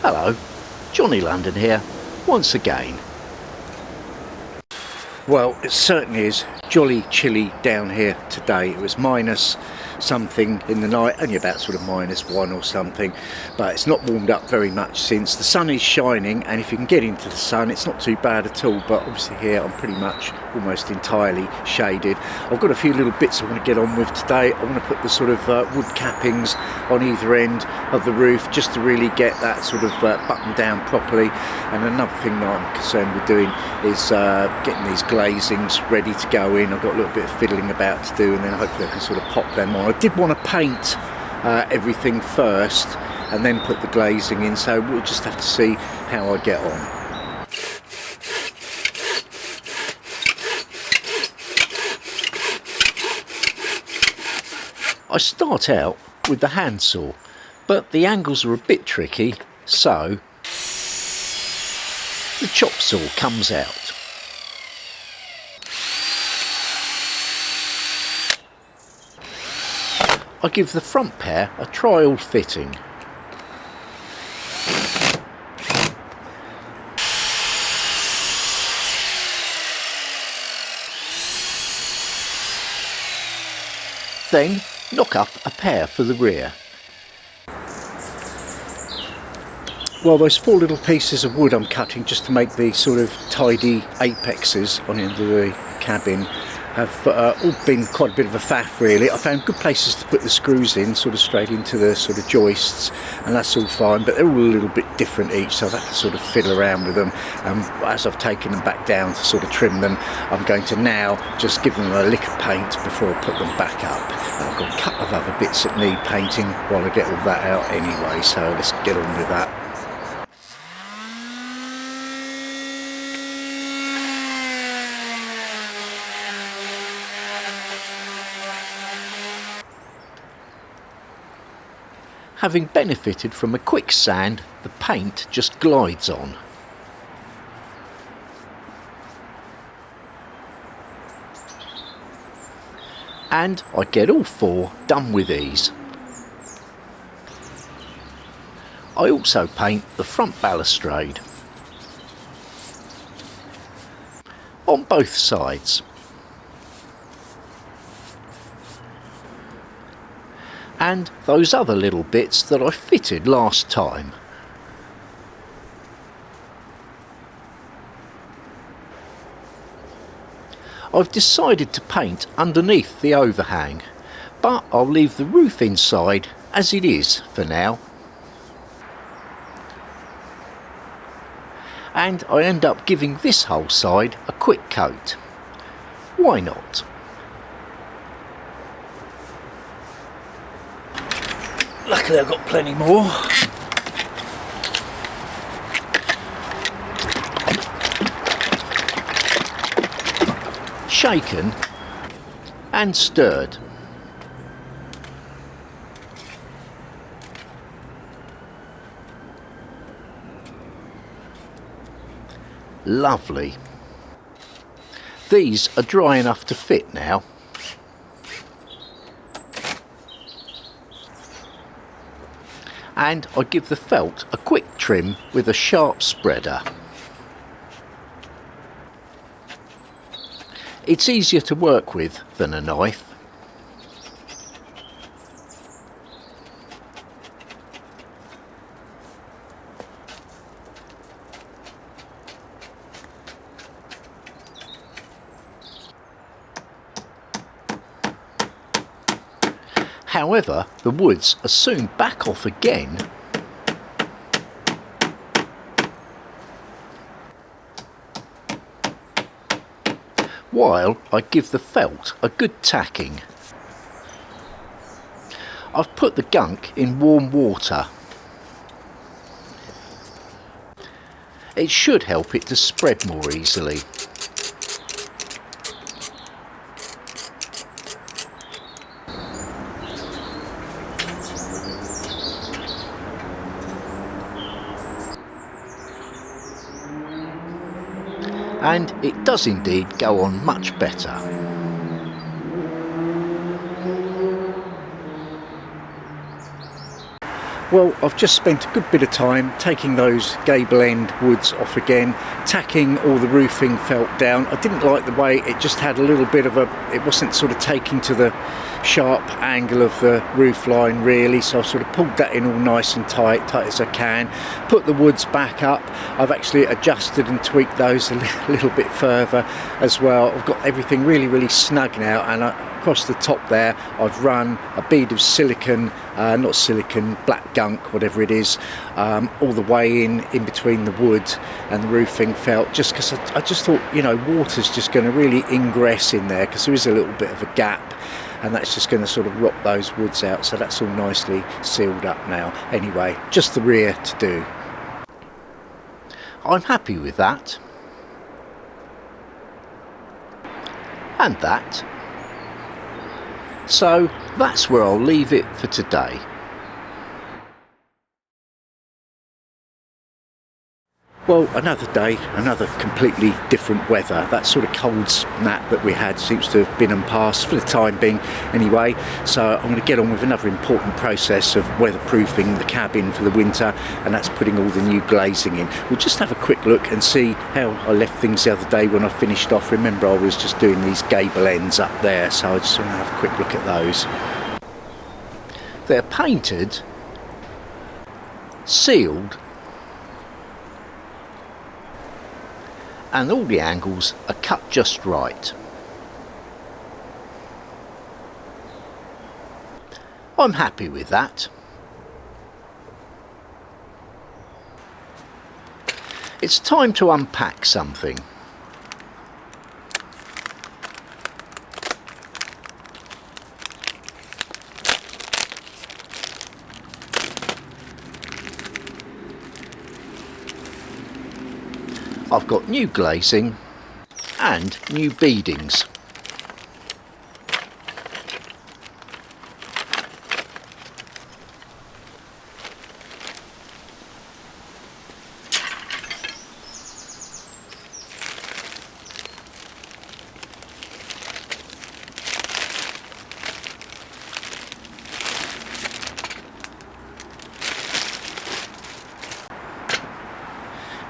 Hello, Johnny London here, once again. Well, it certainly is jolly chilly down here today. It was minus something in the night, only about sort of -1 or something, but it's not warmed up very much since. The sun is shining, and if you can get into the sun it's not too bad at all, but obviously here I'm pretty much almost entirely shaded. I've got a few little bits I want to get on with today. I want to put the sort of wood cappings on either end of the roof just to really get that sort of buttoned down properly. And another thing that I'm concerned with doing is getting these glazings ready to go in. I've got a little bit of fiddling about to do, and then hopefully I can sort of pop them on. I did want to paint everything first and then put the glazing in, so we'll just have to see how I get on. I start out with the handsaw, but the angles are a bit tricky, so the chop saw comes out. I give the front pair a trial fitting. Then knock up a pair for the rear. Well, those 4 little pieces of wood I'm cutting just to make the sort of tidy apexes on the end of the cabin have all been quite a bit of a faff really. I found good places to put the screws in, sort of straight into the sort of joists, and that's all fine, but they're all a little bit different each, so I've had to sort of fiddle around with them. As I've taken them back down to sort of trim them, I'm going to now just give them a lick of paint before I put them back up. And I've got a couple of other bits that need painting while I get all that out anyway, so let's get on with that. Having benefited from a quick sand, the paint just glides on. And I get all 4 done with ease. I also paint the front balustrade on both sides. And those other little bits that I fitted last time. I've decided to paint underneath the overhang, but I'll leave the roof inside as it is for now. And I end up giving this whole side a quick coat. Why not? Luckily I've got plenty more. Shaken and stirred. Lovely. These are dry enough to fit now. And I give the felt a quick trim with a sharp spreader. It's easier to work with than a knife. However, the woods are soon back off again. While I give the felt a good tacking. I've put the gunk in warm water. It should help it to spread more easily. And it does indeed go on much better. Well, I've just spent a good bit of time taking those gable end woods off again, tacking all the roofing felt down. I didn't like the way it just had a little bit of it wasn't sort of taking to the sharp angle of the roof line really, so I've sort of pulled that in all nice and tight as I can, put the woods back up. I've actually adjusted and tweaked those a little bit further as well. I've got everything really snug now, and across the top there I've run a bead of silicone, not silicone, black gunk, whatever it is, all the way in between the wood and the roofing felt, just because I just thought, you know, water's just going to really ingress in there because there is a little bit of a gap, and that's just going to sort of rot those woods out. So that's all nicely sealed up now. Anyway, just the rear to do. I'm happy with that. And that. So that's where I'll leave it for today. Well, another day, another completely different weather. That sort of cold snap that we had seems to have been and passed for the time being anyway. So I'm going to get on with another important process of weatherproofing the cabin for the winter, and that's putting all the new glazing in. We'll just have a quick look and see how I left things the other day when I finished off. Remember, I was just doing these gable ends up there, so I just want to have a quick look at those. They're painted, sealed, and all the angles are cut just right. I'm happy with that. It's time to unpack something. I've got new glazing and new beadings.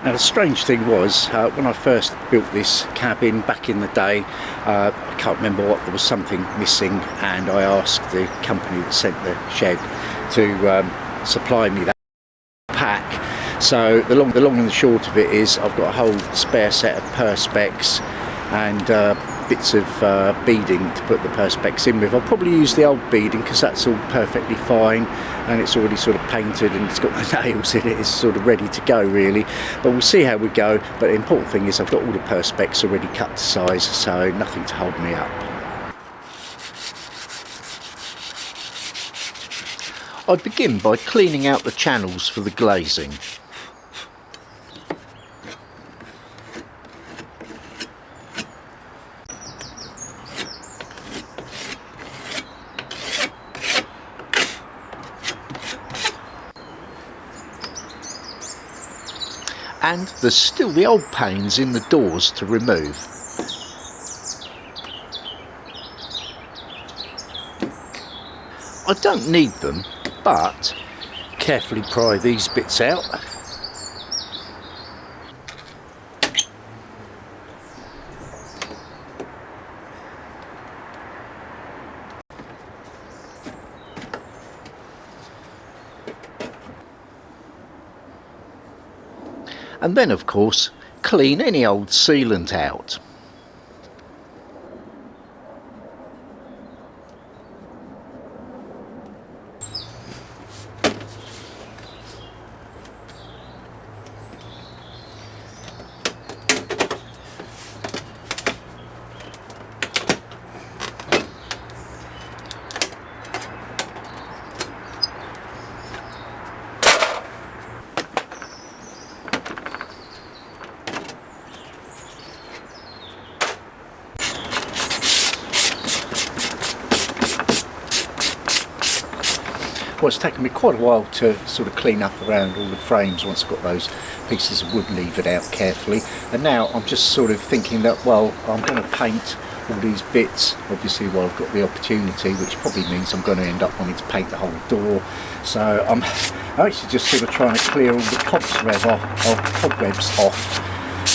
Now the strange thing was, when I first built this cabin back in the day, I can't remember what, there was something missing, and I asked the company that sent the shed to supply me that pack. So the long and the short of it is, I've got a whole spare set of perspex and bits of beading to put the perspex in with. I'll probably use the old beading because that's all perfectly fine, and it's already sort of painted and it's got the nails in it. It's sort of ready to go really, but we'll see how we go. But the important thing is I've got all the perspex already cut to size, so nothing to hold me up. I begin by cleaning out the channels for the glazing. And there's still the old panes in the doors to remove. I don't need them, but Carefully pry these bits out. and then of course clean any old sealant out. Well, it's taken me quite a while to sort of clean up around all the frames once I've got those pieces of wood levered out carefully, and now I'm just sort of thinking that, well, I'm going to paint all these bits, obviously while I've got the opportunity, which probably means I'm going to end up wanting to paint the whole door. So I'm actually just sort of trying to clear all the cobwebs off.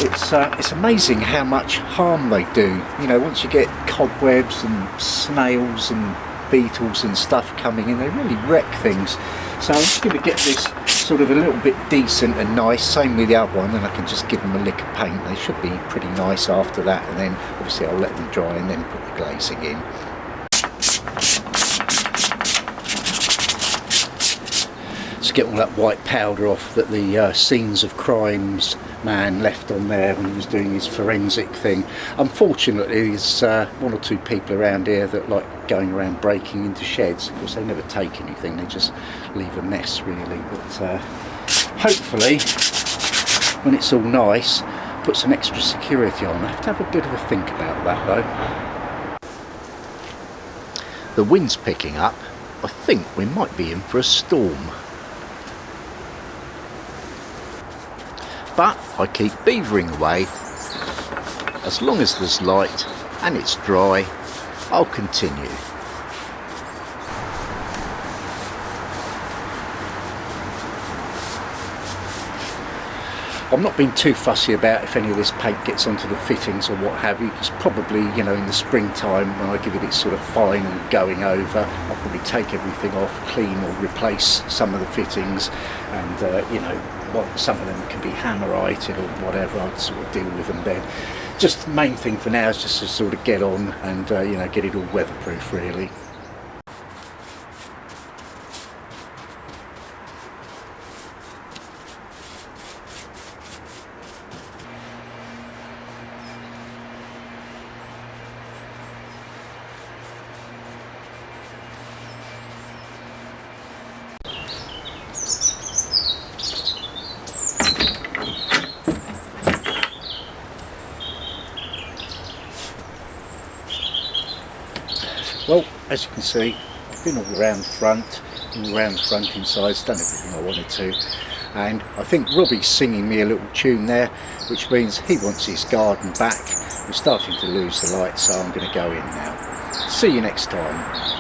It's amazing how much harm they do. You know, once you get cobwebs and snails and beetles and stuff coming in, they really wreck things. So I'm just going to get this sort of a little bit decent and nice, same with the other one, and I can just give them a lick of paint. They should be pretty nice after that, and then obviously I'll let them dry and then put the glazing in. Just get all that white powder off that the scenes of crimes man left on there when he was doing his forensic thing. Unfortunately, there's one or two people around here that like going around breaking into sheds. Of course, they never take anything, they just leave a mess really. But hopefully, when it's all nice, put some extra security on. I have to have a bit of a think about that though. The wind's picking up. I think we might be in for a storm. But I keep beavering away. As long as there's light and it's dry, I'll continue. I'm not being too fussy about if any of this paint gets onto the fittings or what have you. It's probably, you know, in the springtime when I give it its sort of final going over, I'll probably take everything off, clean or replace some of the fittings, and you know, some of them can be hammerited or whatever. I'll sort of deal with them then. Just the main thing for now is just to sort of get on and you know, get it all weatherproof really. Well, as you can see, I've been all around the front, inside, done everything I wanted to, and I think Robbie's singing me a little tune there, which means he wants his garden back. We're starting to lose the light, so I'm going to go in now. See you next time.